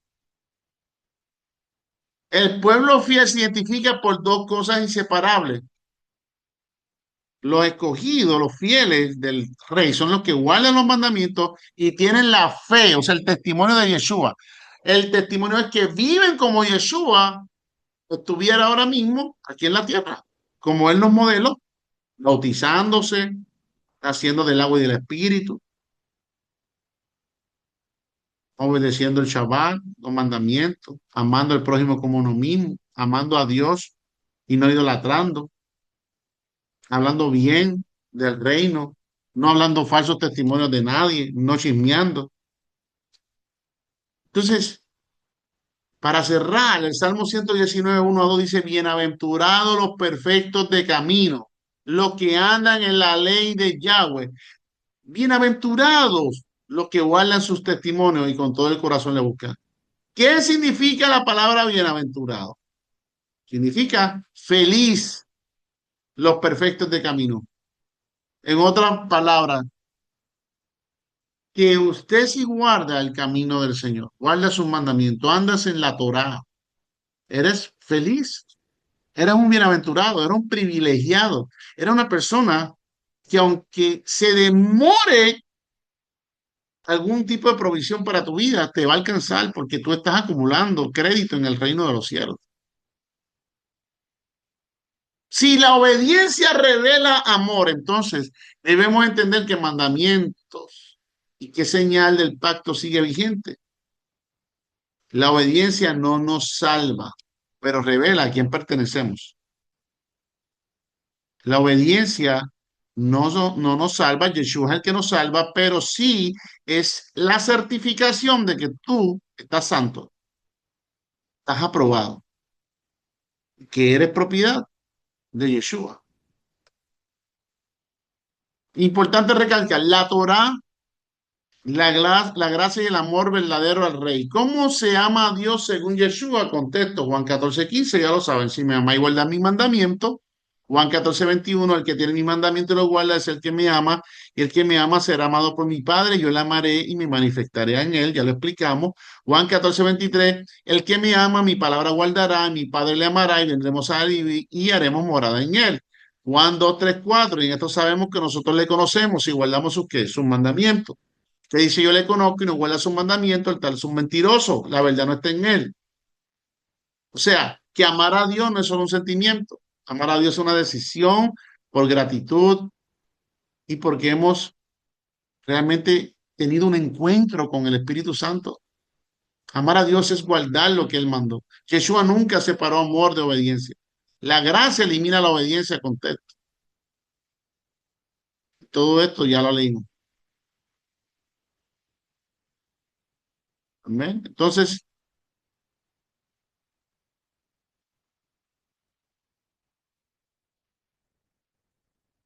Speaker 1: el pueblo fiel se identifica por dos cosas inseparables. Los escogidos, los fieles del rey, son los que guardan los mandamientos y tienen la fe, o sea, el testimonio de Yeshua. El testimonio es que viven como Yeshua estuviera ahora mismo aquí en la tierra, como él nos modeló, bautizándose, haciendo del agua y del espíritu, obedeciendo el Shabbat, los mandamientos, amando al prójimo como uno mismo, amando a Dios y no idolatrando, hablando bien del reino, no hablando falsos testimonios de nadie, no chismeando. Entonces, para cerrar, el Salmo 119, 1 a 2 dice, bienaventurados los perfectos de camino, los que andan en la ley de Yahweh, bienaventurados los que guardan sus testimonios y con todo el corazón le buscan. ¿Qué significa la palabra bienaventurado? Significa feliz los perfectos de camino. En otras palabras, que usted si guarda el camino del Señor, guarda sus mandamientos, andas en la Torá, eres feliz, eres un bienaventurado, eres un privilegiado, eres una persona que aunque se demore algún tipo de provisión para tu vida, te va a alcanzar porque tú estás acumulando crédito en el reino de los cielos. Si la obediencia revela amor, entonces debemos entender que mandamientos y qué señal del pacto sigue vigente. La obediencia no nos salva, pero revela a quién pertenecemos. La obediencia no nos salva, Yeshua es el que nos salva, pero sí es la certificación de que tú estás santo, estás aprobado, que eres propiedad de Yeshua. Importante recalcar, la Torah, la gracia y el amor verdadero al Rey. ¿Cómo se ama a Dios según Yeshua? Contexto, Juan 14:15, ya lo saben, si me ama y guarda mi mandamiento. Juan 14:21, el que tiene mi mandamiento y lo guarda es el que me ama, y el que me ama será amado por mi Padre, yo le amaré y me manifestaré en él, ya lo explicamos. Juan 14:23, el que me ama, mi palabra guardará, mi Padre le amará y vendremos a él y haremos morada en él. Juan 2:3, 4, y en esto sabemos que nosotros le conocemos y guardamos sus, ¿qué? Sus mandamientos. Que dice yo le conozco y no guarda sus mandamientos, el tal es un mentiroso, la verdad no está en él. O sea, que amar a Dios no es solo un sentimiento, amar a Dios es una decisión por gratitud y porque hemos realmente tenido un encuentro con el Espíritu Santo. Amar a Dios es guardar lo que Él mandó. Yeshua nunca separó amor de obediencia. La gracia elimina la obediencia con texto. Todo esto ya lo leímos. Amén. Entonces,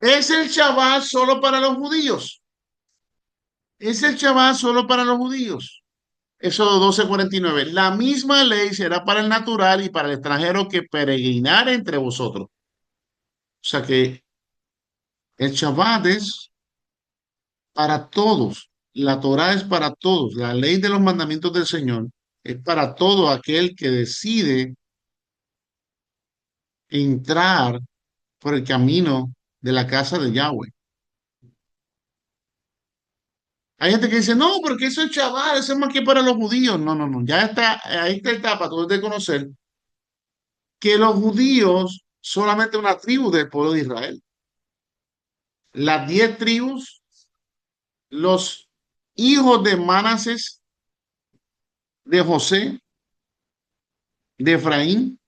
Speaker 1: ¿es el Shabbat solo para los judíos? ¿Es el Shabbat solo para los judíos? Éxodo 12:49. La misma ley será para el natural y para el extranjero que peregrinar entre vosotros. O sea que el Shabbat es para todos. La Torá es para todos. La ley de los mandamientos del Señor es para todo aquel que decide entrar por el camino de la casa de Yahweh. Hay gente que dice, no, porque eso es Shabbat, eso es más que para los judíos. No, no, no. Ya está, ahí está etapa, tú debes de conocer que los judíos solamente una tribu del pueblo de Israel. Las 10 tribus, los hijos de Manasés, de José, de Efraín,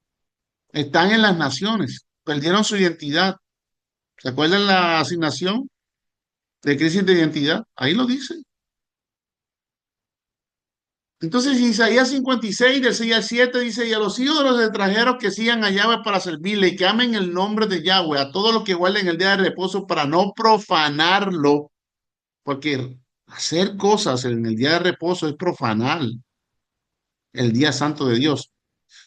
Speaker 1: están en las naciones, perdieron su identidad. ¿Se acuerdan la asignación de crisis de identidad? Ahí lo dice. Entonces, Isaías 56, del 6 al 7, dice, y a los hijos de los extranjeros que sigan a Yahweh para servirle y que amen el nombre de Yahweh, a todos los que guarden el día de reposo para no profanarlo, porque hacer cosas en el día de reposo es profanar el día santo de Dios.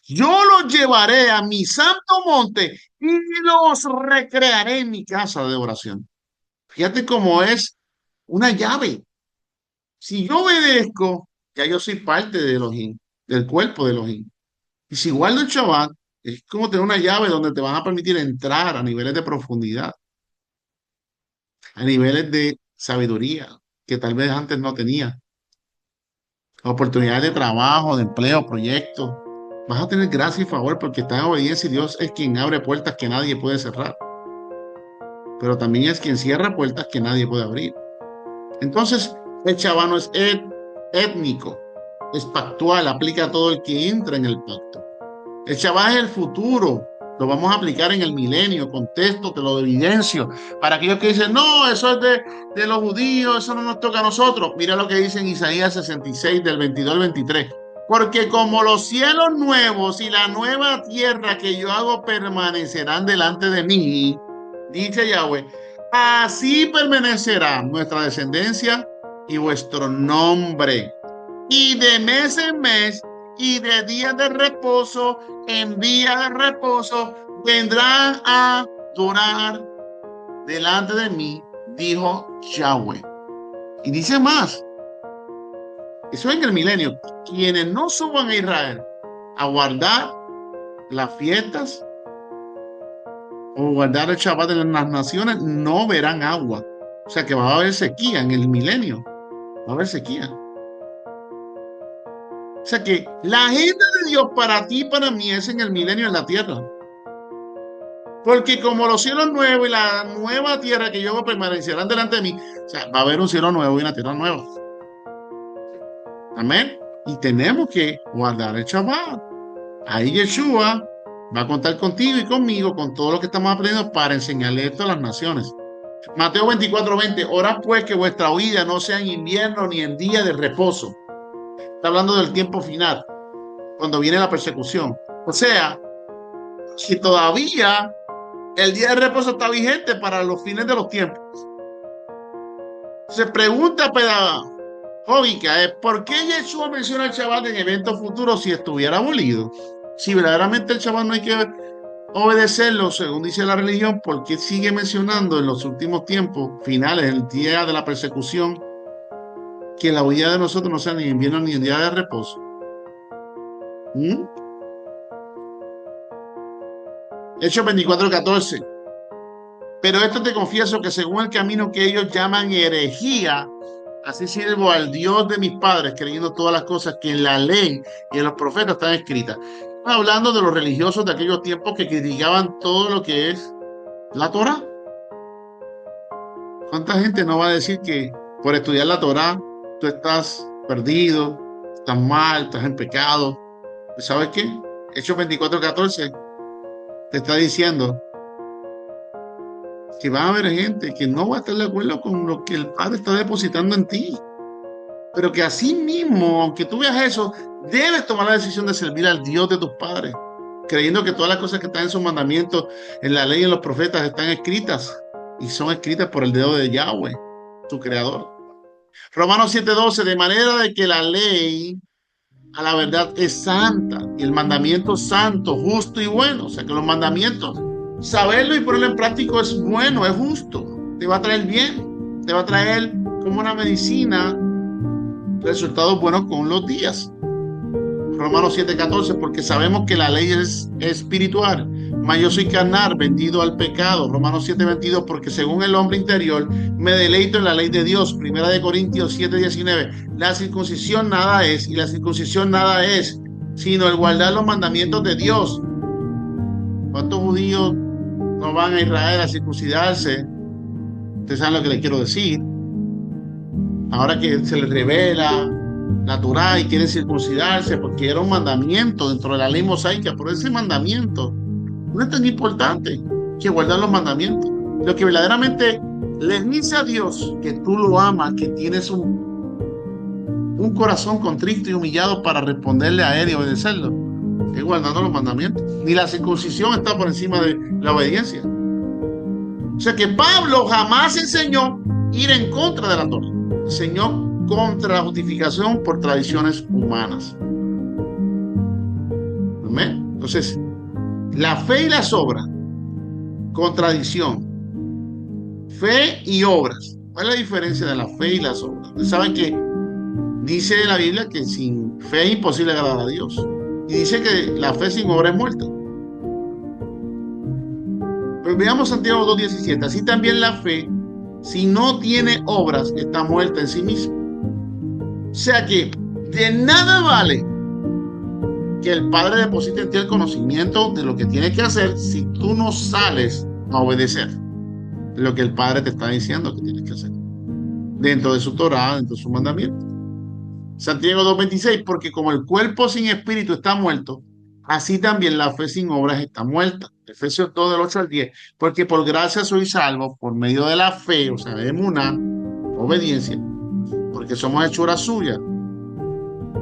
Speaker 1: Yo los llevaré a mi santo monte y los recrearé en mi casa de oración. Fíjate cómo es una llave. Si yo obedezco, ya yo soy parte de Elohim, del cuerpo de Elohim. Y si guardo el Shabbat, es como tener una llave donde te van a permitir entrar a niveles de profundidad, a niveles de sabiduría que tal vez antes no tenía, oportunidades de trabajo, de empleo, proyectos. Vas a tener gracia y favor porque estás en obediencia y Dios es quien abre puertas que nadie puede cerrar, pero también es quien cierra puertas que nadie puede abrir. Entonces, el Shabbat no es étnico, es pactual, aplica a todo el que entra en el pacto. El Shabbat es el futuro, lo vamos a aplicar en el milenio, con texto, te lo evidencio. Para aquellos que dicen, no, eso es de los judíos, eso no nos toca a nosotros. Mira lo que dice en Isaías 66, del 22 al 23. Porque como los cielos nuevos y la nueva tierra que yo hago permanecerán delante de mí, dice Yahweh, así permanecerá nuestra descendencia y vuestro nombre. Y de mes en mes y de día de reposo en día de reposo vendrán a adorar delante de mí, dijo Yahweh. Y dice más, eso en el milenio, quienes no suban a Israel a guardar las fiestas o guardar el Shabbat de las naciones no verán agua. O sea que va a haber sequía en el milenio, va a haber sequía. O sea que la agenda de Dios para ti y para mí es en el milenio en la tierra. Porque como los cielos nuevos y la nueva tierra que yo permanecerán delante de mí, o sea, va a haber un cielo nuevo y una tierra nueva. Amén. Y tenemos que guardar el Shabbat. Ahí Yeshua va a contar contigo y conmigo, con todo lo que estamos aprendiendo para enseñarle esto a las naciones. Mateo 24:20. Orad pues que vuestra huida no sea en invierno ni en día de reposo. Está hablando del tiempo final, cuando viene la persecución. O sea, si todavía el día de reposo está vigente para los fines de los tiempos. Se pregunta pedagógica es ¿por qué Yeshua menciona el Shabbat en eventos futuros si estuviera abolido? Si verdaderamente el Shabbat no hay que obedecerlo, según dice la religión, ¿por qué sigue mencionando en los últimos tiempos finales, el día de la persecución, que la huida de nosotros no sea ni en invierno ni en día de reposo? Hechos 24:14. Pero esto te confieso que según el camino que ellos llaman herejía, así sirvo al Dios de mis padres, creyendo todas las cosas que en la ley y en los profetas están escritas. Estamos hablando de los religiosos de aquellos tiempos que criticaban todo lo que es la Torá. ¿Cuánta gente no va a decir que por estudiar la Torá tú estás perdido, estás mal, estás en pecado. ¿Sabes qué? Hechos 24:14 te está diciendo que va a haber gente que no va a estar de acuerdo con lo que el Padre está depositando en ti. Pero que así mismo, aunque tú veas eso, debes tomar la decisión de servir al Dios de tus padres, creyendo que todas las cosas que están en sus mandamientos, en la ley y en los profetas, están escritas y son escritas por el dedo de Yahweh, tu creador. Romanos 7:12, de manera de que la ley a la verdad es santa y el mandamiento santo, justo y bueno. O sea que los mandamientos, saberlo y ponerlo en práctico es bueno, es justo, te va a traer bien, te va a traer como una medicina resultados buenos con los días. Romanos 7:14, porque sabemos que la ley es espiritual, mas yo soy carnal, vendido al pecado. Romanos 7:22, porque según el hombre interior me deleito en la ley de Dios. Primera de Corintios 7:19, la circuncisión nada es, y la circuncisión nada es, sino el guardar los mandamientos de Dios. ¿Cuántos judíos no van a Israel a circuncidarse? Ustedes saben lo que les quiero decir. Ahora que se les revela la Torá y quieren circuncidarse porque era un mandamiento dentro de la ley mosaica, pero ese mandamiento no es tan importante que guardar los mandamientos. Lo que verdaderamente les dice a Dios que tú lo amas, que tienes un corazón contrito y humillado para responderle a Él y obedecerlo, es guardando los mandamientos. Ni la circuncisión está por encima de la obediencia. O sea que Pablo jamás enseñó ir en contra de la Torá. Enseñó contra la justificación por tradiciones humanas. ¿Amén? Entonces, la fe y las obras, contradicción. Fe y obras. ¿Cuál es la diferencia de la fe y las obras? Ustedes saben que dice la Biblia que sin fe es imposible agradar a Dios. Y dice que la fe sin obra es muerta. Pero veamos Santiago 2:17. Así también la fe, si no tiene obras, está muerta en sí misma. O sea que de nada vale que el Padre deposite en ti el conocimiento de lo que tienes que hacer si tú no sales a obedecer lo que el Padre te está diciendo que tienes que hacer dentro de su Torá, dentro de su mandamiento. Santiago 2:26, porque como el cuerpo sin espíritu está muerto, así también la fe sin obras está muerta. Efesios 2:8-10, porque por gracia soy salvo por medio de la fe, o sea, de emuná, obediencia, porque somos hechura suya,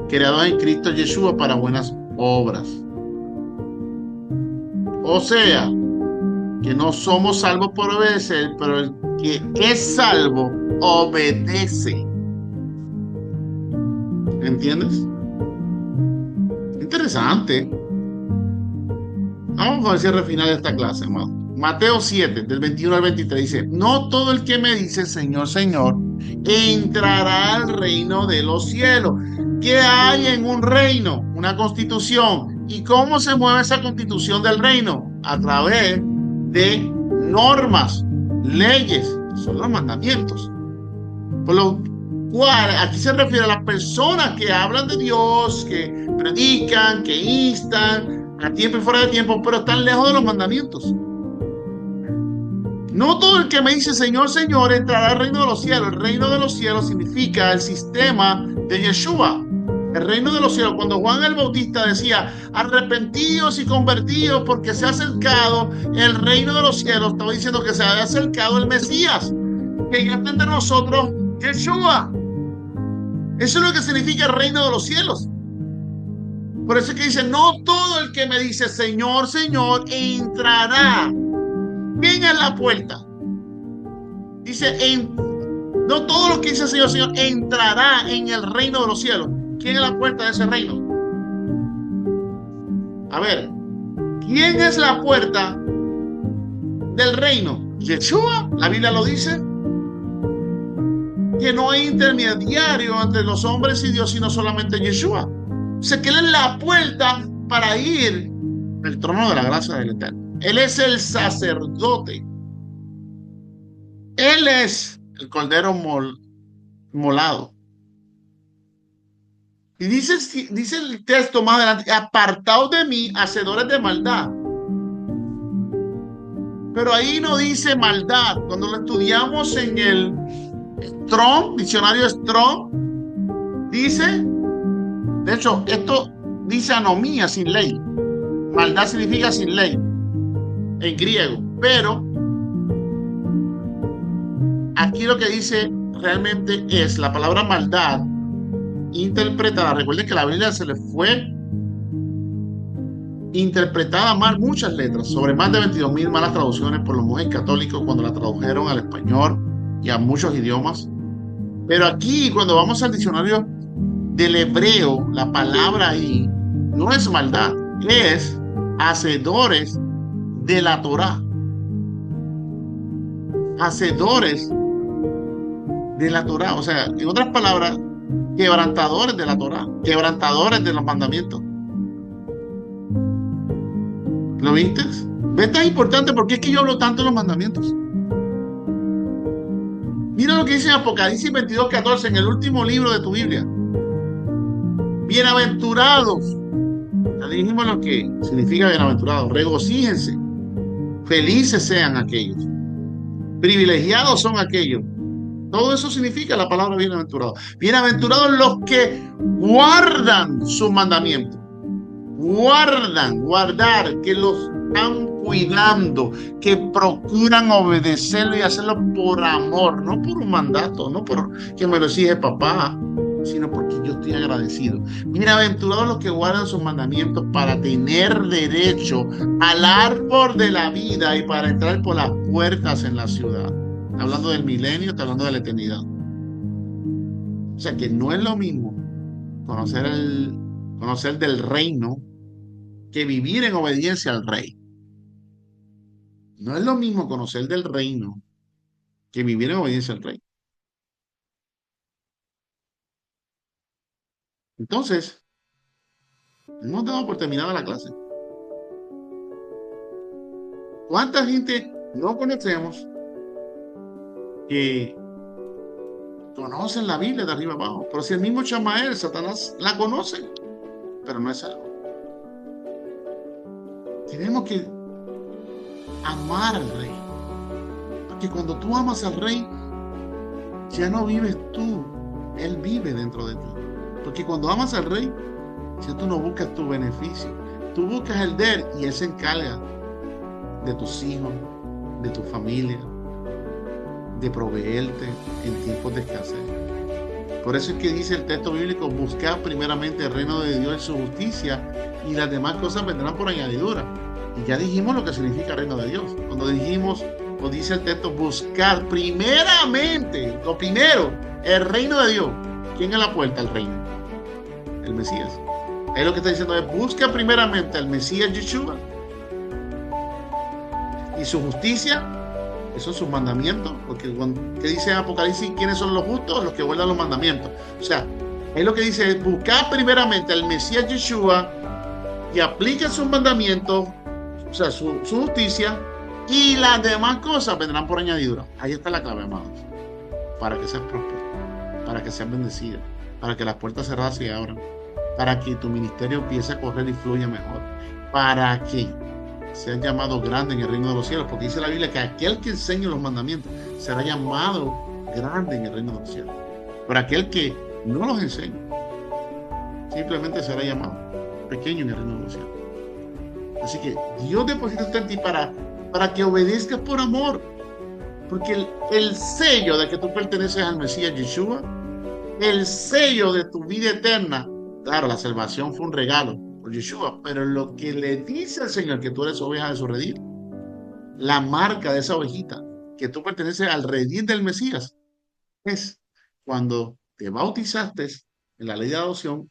Speaker 1: creados en Cristo Yeshua para buenas obras. O sea, que no somos salvos por obedecer, pero el que es salvo obedece. ¿Entiendes? Interesante. Vamos al cierre final de esta clase, hermano. Mateo 7, del 21-23, dice: no todo el que me dice Señor, Señor, entrará al reino de los cielos. ¿Qué hay en un reino? Una constitución. ¿Y cómo se mueve esa constitución del reino? A través de normas, leyes, son los mandamientos. Por lo cual, aquí se refiere a las personas que hablan de Dios, que predican, que instan, a tiempo y fuera de tiempo, pero están lejos de los mandamientos. No todo el que me dice Señor, Señor entrará al reino de los cielos. El reino de los cielos significa el sistema de Yeshua. El reino de los cielos, cuando Juan el Bautista decía arrepentidos y convertidos porque se ha acercado el reino de los cielos, estaba diciendo que se había acercado el Mesías, que ya está entre nosotros Yeshua. Eso es lo que significa el reino de los cielos. Por eso es que dice, no todo el que me dice Señor, Señor entrará. ¿Quién es la puerta? Dice, no todo lo que dice Señor, Señor entrará en el reino de los cielos. ¿Quién es la puerta de ese reino? A ver, ¿quién es la puerta del reino? Yeshua, la Biblia lo dice. Que no hay intermediario entre los hombres y Dios, sino solamente Yeshua. O sea, que Él es la puerta para ir al trono de la gracia del Eterno. Él es el sacerdote. Él es el cordero molado. Y dice el texto más adelante, apartaos de mí, hacedores de maldad. Pero ahí no dice maldad. Cuando lo estudiamos en el Strong, diccionario Strong, Dice, de hecho, esto dice anomía, sin ley. Maldad significa sin ley en griego, pero aquí lo que dice realmente es la palabra maldad interpretada. Recuerden que la Biblia se le fue interpretada mal muchas letras, sobre más de 22,000 malas traducciones por los monjes católicos cuando la tradujeron al español y a muchos idiomas. Pero aquí, cuando vamos al diccionario del hebreo, la palabra ahí no es maldad, es hacedores de la Torá. Hacedores de la Torá. O sea, en otras palabras, quebrantadores de la Torá, quebrantadores de los mandamientos. ¿Lo viste? ¿Ves tan importante? ¿Por qué es que yo hablo tanto de los mandamientos? Mira lo que dice en Apocalipsis 22:14, en el último libro de tu Biblia. Bienaventurados. Ya dijimos lo que significa bienaventurados. Regocíjense. Felices sean aquellos. Privilegiados son aquellos. Todo eso significa la palabra bienaventurado. Bienaventurados los que guardan sus mandamientos. Guardan, guardar, que los están cuidando, que procuran obedecerlo y hacerlo por amor, no por un mandato, no por que me lo exige papá, sino porque yo estoy agradecido. Bienaventurados los que guardan sus mandamientos para tener derecho al árbol de la vida y para entrar por las puertas en la ciudad. Hablando del milenio, está hablando de la eternidad. O sea que no es lo mismo conocer del reino que vivir en obediencia al rey. No es lo mismo conocer del reino que vivir en obediencia al rey. Entonces, hemos dado por terminada la clase. ¿Cuánta gente no conocemos que conocen la Biblia de arriba abajo? Pero si el mismo Chamael, Satanás, la conoce, pero no es algo. Tenemos que amar al rey. Porque cuando tú amas al rey, ya no vives tú, él vive dentro de ti. Porque cuando amas al rey, ya tú no buscas tu beneficio, tú buscas el de él y él se encarga de tus hijos, de tu familia, de proveerte en tiempos de escasez. Por eso es que dice el texto bíblico: buscad primeramente el reino de Dios y su justicia, y las demás cosas vendrán por añadidura. Y ya dijimos lo que significa el reino de Dios. Cuando dijimos, o dice el texto, buscar primeramente, lo primero, el reino de Dios. ¿Quién es la puerta al reino? El Mesías. Es lo que está diciendo, es busca primeramente al Mesías Yeshua y su justicia. Esos son sus mandamientos, porque ¿qué dice Apocalipsis? ¿Quiénes son los justos? Los que guardan los mandamientos. O sea, es lo que dice, es buscar primeramente al Mesías Yeshua y apliquen sus mandamientos, o sea, su justicia, y las demás cosas vendrán por añadidura. Ahí está la clave, amados, para que seas próspero, para que seas bendecido, para que las puertas cerradas se abran, para que tu ministerio empiece a correr y fluya mejor, para que seas llamado grande en el reino de los cielos, porque dice la Biblia que aquel que enseñe los mandamientos será llamado grande en el reino de los cielos. Pero aquel que no los enseñe, simplemente será llamado pequeño en el reino de los cielos. Así que Dios deposita esto en ti para que obedezcas por amor, porque el sello de que tú perteneces al Mesías Yeshua, el sello de tu vida eterna, claro, la salvación fue un regalo por Yeshua, pero lo que le dice al Señor que tú eres oveja de su redil, la marca de esa ovejita, que tú perteneces al redil del Mesías, es cuando te bautizaste en la ley de adopción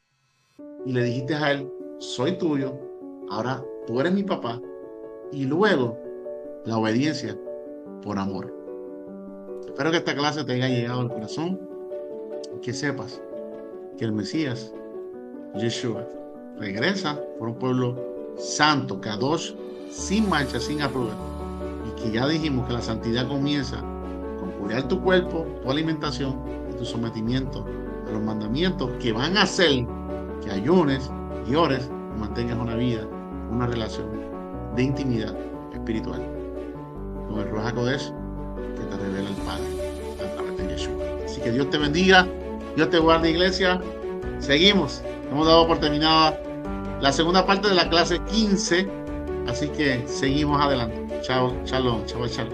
Speaker 1: y le dijiste a él, soy tuyo, ahora tú eres mi papá, y luego la obediencia por amor. Espero que esta clase te haya llegado al corazón y que sepas que el Mesías Yeshua regresa por un pueblo santo, Kadosh, sin mancha, sin arruga, y que ya dijimos que la santidad comienza con cuidar tu cuerpo, tu alimentación y tu sometimiento a los mandamientos que van a hacer que ayunes y ores y mantengas una vida, una relación de intimidad espiritual con el Ruach HaKodesh que te revela el Padre a través de Yeshua. Así que Dios te bendiga, Dios te guarde, iglesia. Seguimos. Hemos dado por terminada la segunda parte de la clase 15. Así que seguimos adelante. Chao, shalom, chao, chao.